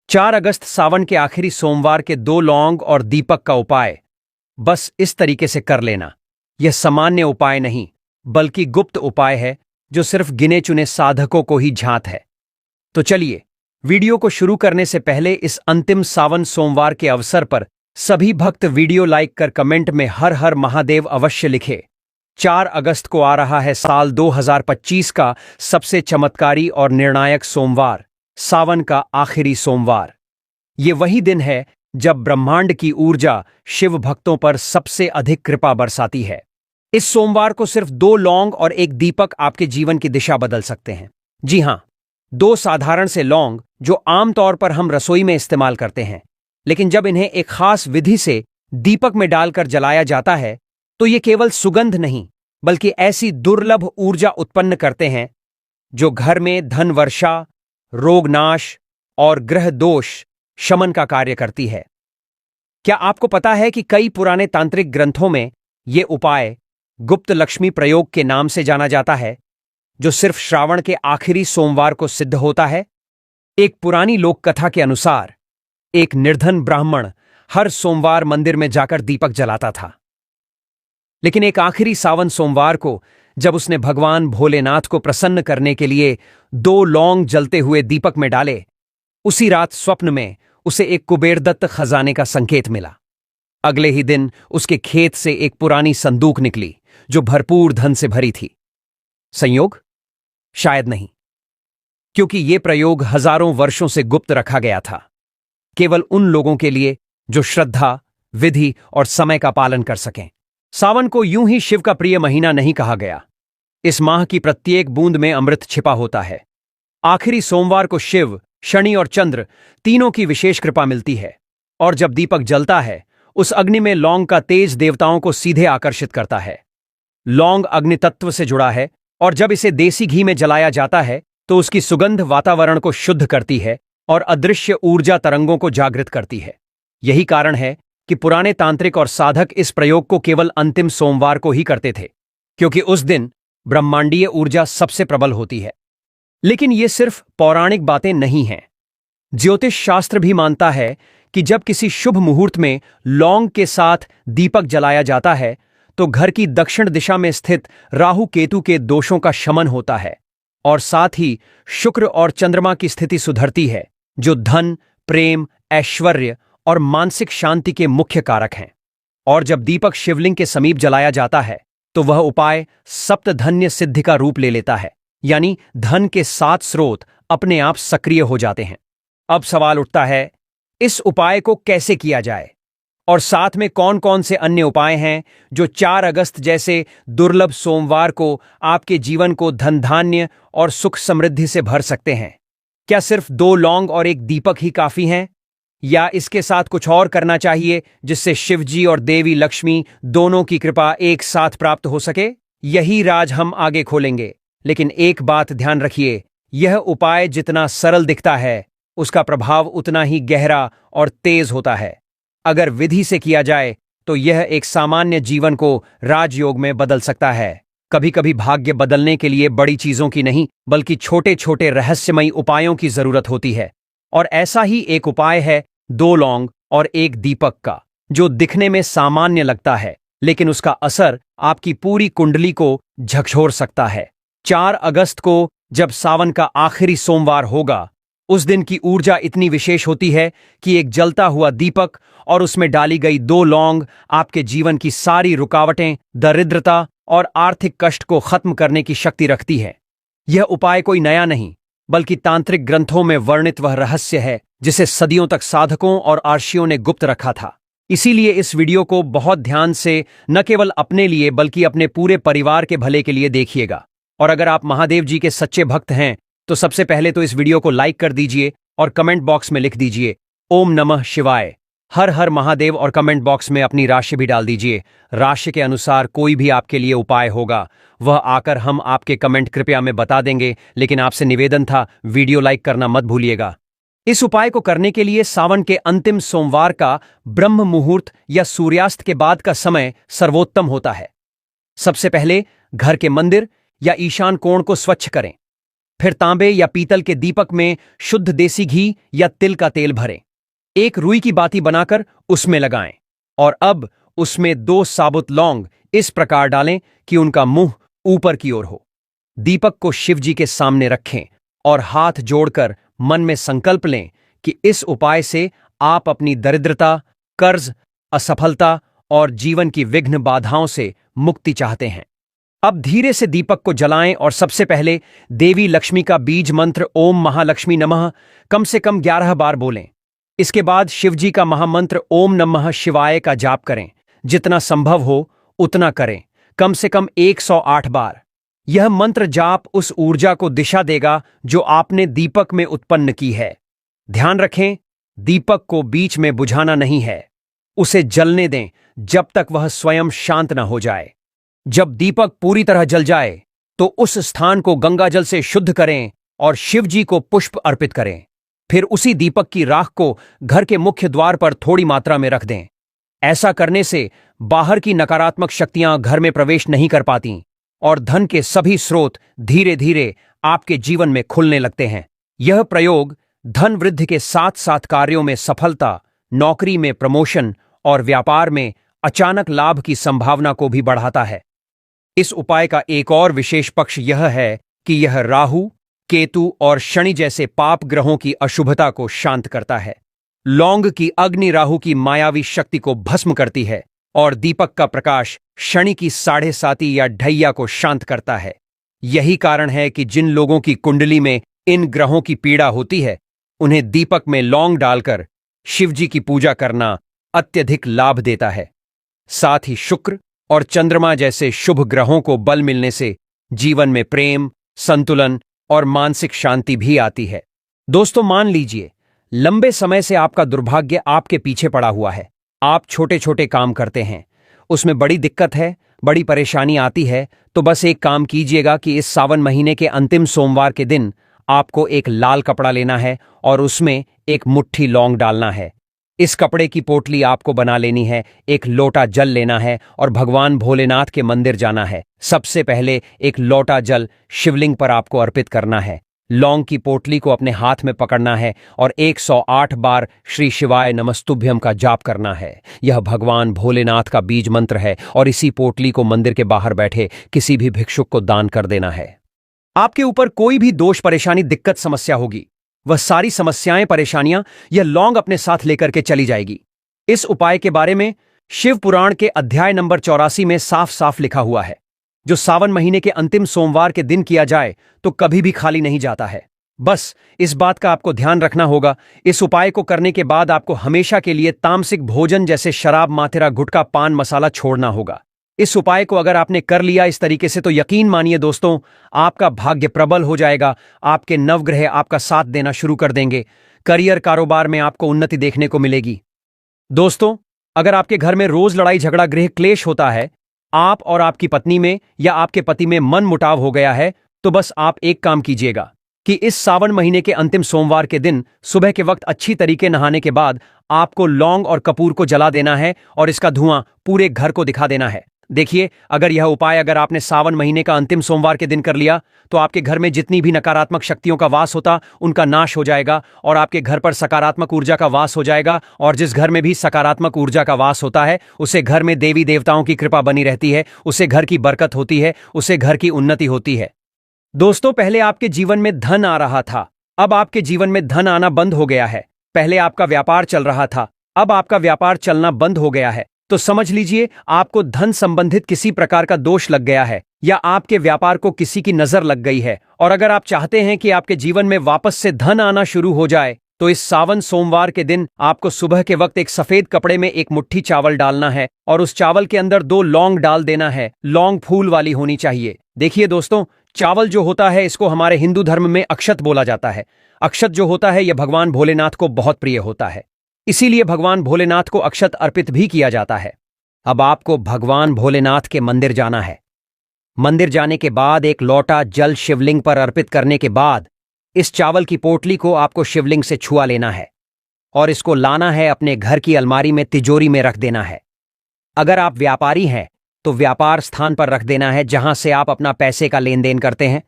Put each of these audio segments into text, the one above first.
4 अगस्त सावन के आखिरी सोमवार के 2 लौंग और दीपक का उपाय बस इस तरीके से कर लेना। यह सामान्य उपाय नहीं, बल्कि गुप्त उपाय है जो सिर्फ गिने चुने साधकों को ही झांत है। तो चलिए, वीडियो को शुरू करने से पहले इस अंतिम सावन सोमवार के अवसर पर सभी भक्त वीडियो लाइक कर कमेंट में हर हर महादेव अवश्य लिखे। 4 अगस्त को आ रहा है साल 2025 का सबसे चमत्कारी और निर्णायक सोमवार, सावन का आखिरी सोमवार। ये वही दिन है जब ब्रह्मांड की ऊर्जा शिव भक्तों पर सबसे अधिक कृपा बरसाती है। इस सोमवार को सिर्फ 2 लौंग और एक दीपक आपके जीवन की दिशा बदल सकते हैं। जी हां, 2 साधारण से लौंग जो आमतौर पर हम रसोई में इस्तेमाल करते हैं, लेकिन जब इन्हें एक खास विधि से दीपक में डालकर जलाया जाता है तो ये केवल सुगंध नहीं, बल्कि ऐसी दुर्लभ ऊर्जा उत्पन्न करते हैं जो घर में धन वर्षा, रोगनाश और ग्रह दोष शमन का कार्य करती है। क्या आपको पता है कि कई पुराने तांत्रिक ग्रंथों में यह उपाय गुप्त लक्ष्मी प्रयोग के नाम से जाना जाता है, जो सिर्फ श्रावण के आखिरी सोमवार को सिद्ध होता है? एक पुरानी लोक कथा के अनुसार एक निर्धन ब्राह्मण हर सोमवार मंदिर में जाकर दीपक जलाता था, लेकिन एक आखिरी सावन सोमवार को जब उसने भगवान भोलेनाथ को प्रसन्न करने के लिए 2 लौंग जलते हुए दीपक में डाले, उसी रात स्वप्न में उसे एक कुबेरदत्त खजाने का संकेत मिला। अगले ही दिन उसके खेत से एक पुरानी संदूक निकली जो भरपूर धन से भरी थी। संयोग? शायद नहीं, क्योंकि यह प्रयोग हजारों वर्षों से गुप्त रखा गया था, केवल उन लोगों के लिए जो श्रद्धा, विधि और समय का पालन कर सकें। सावन को यूं ही शिव का प्रिय महीना नहीं कहा गया। इस माह की प्रत्येक बूंद में अमृत छिपा होता है। आखिरी सोमवार को शिव, शनि और चंद्र तीनों की विशेष कृपा मिलती है, और जब दीपक जलता है उस अग्नि में लौंग का तेज देवताओं को सीधे आकर्षित करता है। लौंग अग्नि तत्व से जुड़ा है, और जब इसे देसी घी में जलाया जाता है तो उसकी सुगंध वातावरण को शुद्ध करती है और अदृश्य ऊर्जा तरंगों को जागृत करती है। यही कारण है कि पुराने तांत्रिक और साधक इस प्रयोग को केवल अंतिम सोमवार को ही करते थे, क्योंकि उस दिन ब्रह्मांडीय ऊर्जा सबसे प्रबल होती है। लेकिन ये सिर्फ पौराणिक बातें नहीं हैं। ज्योतिष शास्त्र भी मानता है कि जब किसी शुभ मुहूर्त में लौंग के साथ दीपक जलाया जाता है तो घर की दक्षिण दिशा में स्थित राहु केतु के दोषों का शमन होता है, और साथ ही शुक्र और चंद्रमा की स्थिति सुधरती है, जो धन, प्रेम, ऐश्वर्य और मानसिक शांति के मुख्य कारक हैं। और जब दीपक शिवलिंग के समीप जलाया जाता है तो वह उपाय सप्तधन्य सिद्धि का रूप ले लेता है, यानी धन के 7 स्रोत अपने आप सक्रिय हो जाते हैं। अब सवाल उठता है, इस उपाय को कैसे किया जाए, और साथ में कौन कौन से अन्य उपाय हैं जो 4 अगस्त जैसे दुर्लभ सोमवार को आपके जीवन को धन धान्य और सुख समृद्धि से भर सकते हैं? क्या सिर्फ 2 लौंग और एक दीपक ही काफी हैं, या इसके साथ कुछ और करना चाहिए जिससे शिवजी और देवी लक्ष्मी दोनों की कृपा एक साथ प्राप्त हो सके? यही राज हम आगे खोलेंगे। लेकिन एक बात ध्यान रखिए, यह उपाय जितना सरल दिखता है उसका प्रभाव उतना ही गहरा और तेज होता है। अगर विधि से किया जाए तो यह एक सामान्य जीवन को राजयोग में बदल सकता है। कभी कभी भाग्य बदलने के लिए बड़ी चीजों की नहीं, बल्कि छोटे छोटे रहस्यमयी उपायों की जरूरत होती है। और ऐसा ही एक उपाय है 2 लौंग और एक दीपक का, जो दिखने में सामान्य लगता है, लेकिन उसका असर आपकी पूरी कुंडली को झकझोर सकता है। 4 अगस्त को जब सावन का आखिरी सोमवार होगा, उस दिन की ऊर्जा इतनी विशेष होती है कि एक जलता हुआ दीपक और उसमें डाली गई 2 लौंग आपके जीवन की सारी रुकावटें, दरिद्रता और आर्थिक कष्ट को खत्म करने की शक्ति रखती है। यह उपाय कोई नया नहीं, बल्कि तांत्रिक ग्रंथों में वर्णित वह रहस्य है जिसे सदियों तक साधकों और आर्षियों ने गुप्त रखा था। इसीलिए इस वीडियो को बहुत ध्यान से न केवल अपने लिए बल्कि अपने पूरे परिवार के भले के लिए देखिएगा। और अगर आप महादेव जी के सच्चे भक्त हैं तो सबसे पहले तो इस वीडियो को लाइक कर दीजिए और कमेंट बॉक्स में लिख दीजिए ओम नमः शिवाय, हर हर महादेव, और कमेंट बॉक्स में अपनी राशि भी डाल दीजिए। राशि के अनुसार कोई भी आपके लिए उपाय होगा वह आकर हम आपके कमेंट कृपया में बता देंगे, लेकिन आपसे निवेदन था वीडियो लाइक करना मत भूलिएगा। इस उपाय को करने के लिए सावन के अंतिम सोमवार का ब्रह्म मुहूर्त या सूर्यास्त के बाद का समय सर्वोत्तम होता है। सबसे पहले घर के मंदिर या ईशान कोण को स्वच्छ करें। फिर तांबे या पीतल के दीपक में शुद्ध देसी घी या तिल का तेल भरें। एक रुई की बाती बनाकर उसमें लगाएं और अब उसमें 2 साबुत लौंग इस प्रकार डालें कि उनका मुंह ऊपर की ओर हो। दीपक को शिव जी के सामने रखें और हाथ जोड़कर मन में संकल्प लें कि इस उपाय से आप अपनी दरिद्रता, कर्ज, असफलता और जीवन की विघ्न बाधाओं से मुक्ति चाहते हैं। अब धीरे से दीपक को जलाएं और सबसे पहले देवी लक्ष्मी का बीज मंत्र ओम महालक्ष्मी नमः कम से कम 11 बार बोलें। इसके बाद शिवजी का महामंत्र ओम नमः शिवाय का जाप करें। जितना संभव हो उतना करें, कम से कम 108 बार। यह मंत्र जाप उस ऊर्जा को दिशा देगा जो आपने दीपक में उत्पन्न की है। ध्यान रखें, दीपक को बीच में बुझाना नहीं है, उसे जलने दें जब तक वह स्वयं शांत न हो जाए। जब दीपक पूरी तरह जल जाए तो उस स्थान को गंगाजल से शुद्ध करें और शिव जी को पुष्प अर्पित करें। फिर उसी दीपक की राख को घर के मुख्य द्वार पर थोड़ी मात्रा में रख दें। ऐसा करने से बाहर की नकारात्मक शक्तियां घर में प्रवेश नहीं कर पाती और धन के सभी स्रोत धीरे धीरे आपके जीवन में खुलने लगते हैं। यह प्रयोग धन वृद्धि के साथ साथ कार्यों में सफलता, नौकरी में प्रमोशन और व्यापार में अचानक लाभ की संभावना को भी बढ़ाता है। इस उपाय का एक और विशेष पक्ष यह है कि यह राहु, केतु और शनि जैसे पाप ग्रहों की अशुभता को शांत करता है। लौंग की अग्नि राहु की मायावी शक्ति को भस्म करती है और दीपक का प्रकाश शनि की 7.5 या ढैया को शांत करता है। यही कारण है कि जिन लोगों की कुंडली में इन ग्रहों की पीड़ा होती है, उन्हें दीपक में लौंग डालकर शिवजी की पूजा करना अत्यधिक लाभ देता है। साथ ही शुक्र और चंद्रमा जैसे शुभ ग्रहों को बल मिलने से जीवन में प्रेम, संतुलन और मानसिक शांति भी आती है। दोस्तों, मान लीजिए लंबे समय से आपका दुर्भाग्य आपके पीछे पड़ा हुआ है। आप छोटे छोटे काम करते हैं, उसमें बड़ी दिक्कत है, बड़ी परेशानी आती है, तो बस एक काम कीजिएगा कि इस सावन महीने के अंतिम सोमवार के दिन आपको एक लाल कपड़ा लेना है और उसमें एक मुट्ठी लौंग डालना है। इस कपड़े की पोटली आपको बना लेनी है, एक लोटा जल लेना है और भगवान भोलेनाथ के मंदिर जाना है। सबसे पहले एक लोटा जल शिवलिंग पर आपको अर्पित करना है। लौंग की पोटली को अपने हाथ में पकड़ना है और 108 बार श्री शिवाय नमस्तुभ्यम का जाप करना है। यह भगवान भोलेनाथ का बीज मंत्र है और इसी पोटली को मंदिर के बाहर बैठे किसी भी भिक्षुक को दान कर देना है। आपके ऊपर कोई भी दोष, परेशानी, दिक्कत, समस्या होगी, वह सारी समस्याएं, परेशानियां यह लौंग अपने साथ लेकर के चली जाएगी। इस उपाय के बारे में शिव पुराण के अध्याय नंबर 84 में साफ साफ लिखा हुआ है। जो सावन महीने के अंतिम सोमवार के दिन किया जाए तो कभी भी खाली नहीं जाता है। बस इस बात का आपको ध्यान रखना होगा। इस उपाय को करने के बाद आपको हमेशा के लिए तामसिक भोजन जैसे शराब, माथेरा, गुटखा, पान मसाला छोड़ना होगा। इस उपाय को अगर आपने कर लिया इस तरीके से तो यकीन मानिए दोस्तों, आपका भाग्य प्रबल हो जाएगा। आपके नवग्रह आपका साथ देना शुरू कर देंगे। करियर, कारोबार में आपको उन्नति देखने को मिलेगी। दोस्तों, अगर आपके घर में रोज लड़ाई झगड़ा, गृह क्लेश होता है, आप और आपकी पत्नी में या आपके पति में मन मुटाव हो गया है, तो बस आप एक काम कीजिएगा कि इस सावन महीने के अंतिम सोमवार के दिन सुबह के वक्त अच्छी तरीके नहाने के बाद आपको लौंग और कपूर को जला देना है और इसका धुआं पूरे घर को दिखा देना है। देखिए, अगर यह उपाय अगर आपने सावन महीने का अंतिम सोमवार के दिन कर लिया तो आपके घर में जितनी भी नकारात्मक शक्तियों का वास होता उनका नाश हो जाएगा और आपके घर पर सकारात्मक ऊर्जा का वास हो जाएगा। और जिस घर में भी सकारात्मक ऊर्जा का वास होता है उसे घर में देवी देवताओं की कृपा बनी रहती है, उसे घर की बरकत होती है, उसे घर की उन्नति होती है। दोस्तों, पहले आपके जीवन में धन आ रहा था, अब आपके जीवन में धन आना बंद हो गया है। पहले आपका व्यापार चल रहा था, अब आपका व्यापार चलना बंद हो गया है। तो समझ लीजिए आपको धन संबंधित किसी प्रकार का दोष लग गया है या आपके व्यापार को किसी की नजर लग गई है। और अगर आप चाहते हैं कि आपके जीवन में वापस से धन आना शुरू हो जाए तो इस सावन सोमवार के दिन आपको सुबह के वक्त एक सफेद कपड़े में एक मुट्ठी चावल डालना है और उस चावल के अंदर 2 लौंग डाल देना है। लौंग फूल वाली होनी चाहिए। देखिए दोस्तों, चावल जो होता है इसको हमारे हिंदू धर्म में अक्षत बोला जाता है। अक्षत जो होता है यह भगवान भोलेनाथ को बहुत प्रिय होता है, इसीलिए भगवान भोलेनाथ को अक्षत अर्पित भी किया जाता है। अब आपको भगवान भोलेनाथ के मंदिर जाना है। मंदिर जाने के बाद एक लोटा जल शिवलिंग पर अर्पित करने के बाद इस चावल की पोटली को आपको शिवलिंग से छुआ लेना है और इसको लाना है अपने घर की अलमारी में, तिजोरी में रख देना है। अगर आप व्यापारी हैं तो व्यापार स्थान पर रख देना है जहां से आप अपना पैसे का लेन देन करते हैं।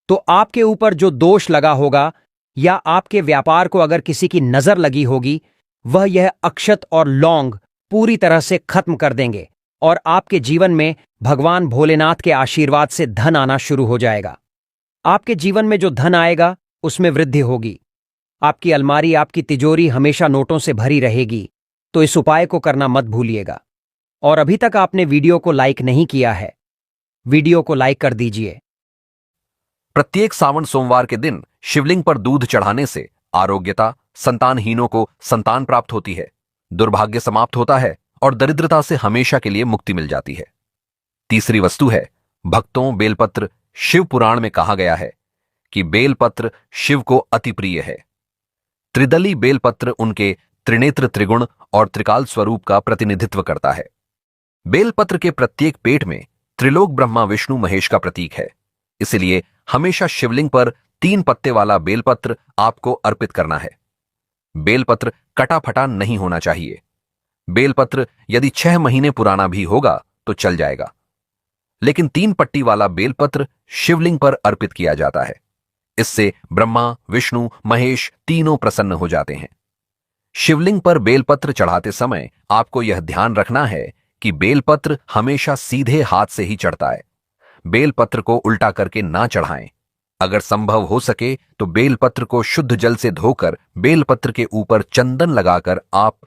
तो आपके ऊपर जो दोष लगा होगा या आपके व्यापार को अगर किसी की नजर लगी होगी, वह यह अक्षत और लौंग पूरी तरह से खत्म कर देंगे और आपके जीवन में भगवान भोलेनाथ के आशीर्वाद से धन आना शुरू हो जाएगा। आपके जीवन में जो धन आएगा उसमें वृद्धि होगी। आपकी अलमारी, आपकी तिजोरी हमेशा नोटों से भरी रहेगी। तो इस उपाय को करना मत भूलिएगा। और अभी तक आपने वीडियो को लाइक नहीं किया है, वीडियो को लाइक कर दीजिए। प्रत्येक सावन सोमवार के दिन शिवलिंग पर दूध चढ़ाने से आरोग्यता, संतानहीनों को संतान प्राप्त होती है, दुर्भाग्य समाप्त होता है और दरिद्रता से हमेशा के लिए मुक्ति मिल जाती है। तीसरी वस्तु है भक्तों बेलपत्र। शिव पुराण में कहा गया है कि बेलपत्र शिव को अति प्रिय है। त्रिदली बेलपत्र उनके त्रिनेत्र, त्रिगुण और त्रिकाल स्वरूप का प्रतिनिधित्व करता है। बेलपत्र के प्रत्येक पेट में त्रिलोक ब्रह्मा, विष्णु, महेश का प्रतीक है। इसलिए हमेशा शिवलिंग पर 3 पत्ते वाला बेलपत्र आपको अर्पित करना है। बेलपत्र कटा फटा नहीं होना चाहिए। बेलपत्र यदि 6 महीने पुराना भी होगा तो चल जाएगा, लेकिन 3 पट्टी वाला बेलपत्र शिवलिंग पर अर्पित किया जाता है। इससे ब्रह्मा, विष्णु, महेश तीनों प्रसन्न हो जाते हैं। शिवलिंग पर बेलपत्र चढ़ाते समय आपको यह ध्यान रखना है कि बेलपत्र हमेशा सीधे हाथ से ही चढ़ता है। बेलपत्र को उल्टा करके ना चढ़ाएं। अगर संभव हो सके तो बेलपत्र को शुद्ध जल से धोकर बेलपत्र के ऊपर चंदन लगाकर आप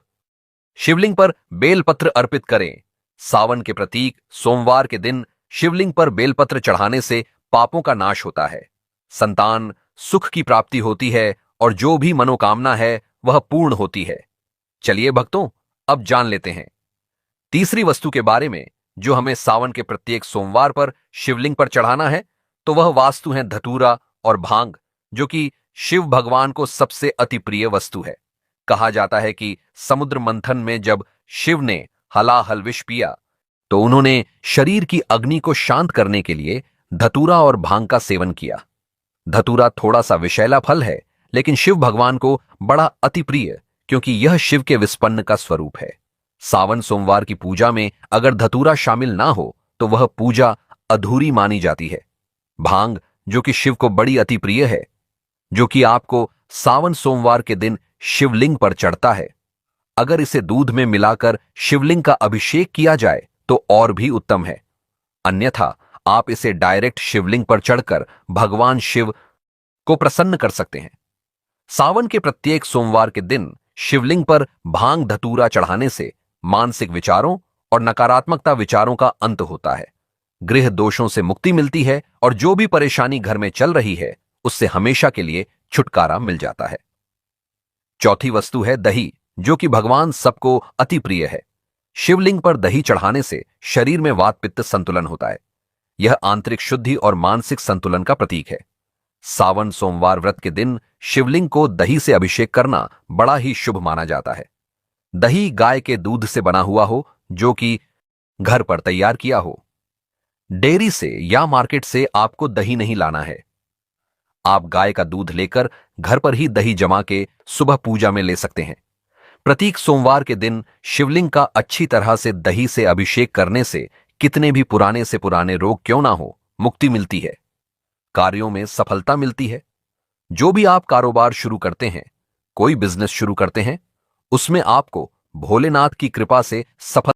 शिवलिंग पर बेलपत्र अर्पित करें। सावन के प्रतीक सोमवार के दिन शिवलिंग पर बेलपत्र चढ़ाने से पापों का नाश होता है, संतान सुख की प्राप्ति होती है और जो भी मनोकामना है वह पूर्ण होती है। चलिए भक्तों, अब जान लेते हैं तीसरी वस्तु के बारे में जो हमें सावन के प्रत्येक सोमवार पर शिवलिंग पर चढ़ाना है। तो वह वास्तु है धतूरा और भांग, जो कि शिव भगवान को सबसे अति प्रिय वस्तु है। कहा जाता है कि समुद्र मंथन में जब शिव ने हलाहल विष पिया तो उन्होंने शरीर की अग्नि को शांत करने के लिए धतूरा और भांग का सेवन किया। धतूरा थोड़ा सा विषैला फल है, लेकिन शिव भगवान को बड़ा अति प्रिय, क्योंकि यह शिव के विस्पन्न का स्वरूप है। सावन सोमवार की पूजा में अगर धतूरा शामिल ना हो तो वह पूजा अधूरी मानी जाती है। भांग, जो कि शिव को बड़ी अति प्रिय है, जो कि आपको सावन सोमवार के दिन शिवलिंग पर चढ़ता है, अगर इसे दूध में मिलाकर शिवलिंग का अभिषेक किया जाए तो और भी उत्तम है। अन्यथा आप इसे डायरेक्ट शिवलिंग पर चढ़कर भगवान शिव को प्रसन्न कर सकते हैं। सावन के प्रत्येक सोमवार के दिन शिवलिंग पर भांग धतूरा चढ़ाने से मानसिक विचारों और नकारात्मकता विचारों का अंत होता है, गृह दोषों से मुक्ति मिलती है और जो भी परेशानी घर में चल रही है उससे हमेशा के लिए छुटकारा मिल जाता है। चौथी वस्तु है दही, जो कि भगवान सबको अति प्रिय है। शिवलिंग पर दही चढ़ाने से शरीर में वात पित्त संतुलन होता है। यह आंतरिक शुद्धि और मानसिक संतुलन का प्रतीक है। सावन सोमवार व्रत के दिन शिवलिंग को दही से अभिषेक करना बड़ा ही शुभ माना जाता है। दही गाय के दूध से बना हुआ हो, जो कि घर पर तैयार किया हो। डेयरी से या मार्केट से आपको दही नहीं लाना है। आप गाय का दूध लेकर घर पर ही दही जमा के सुबह पूजा में ले सकते हैं। प्रत्येक सोमवार के दिन शिवलिंग का अच्छी तरह से दही से अभिषेक करने से कितने भी पुराने से पुराने रोग क्यों ना हो, मुक्ति मिलती है, कार्यों में सफलता मिलती है। जो भी आप कारोबार शुरू करते हैं, कोई बिजनेस शुरू करते हैं, उसमें आपको भोलेनाथ की कृपा से सफल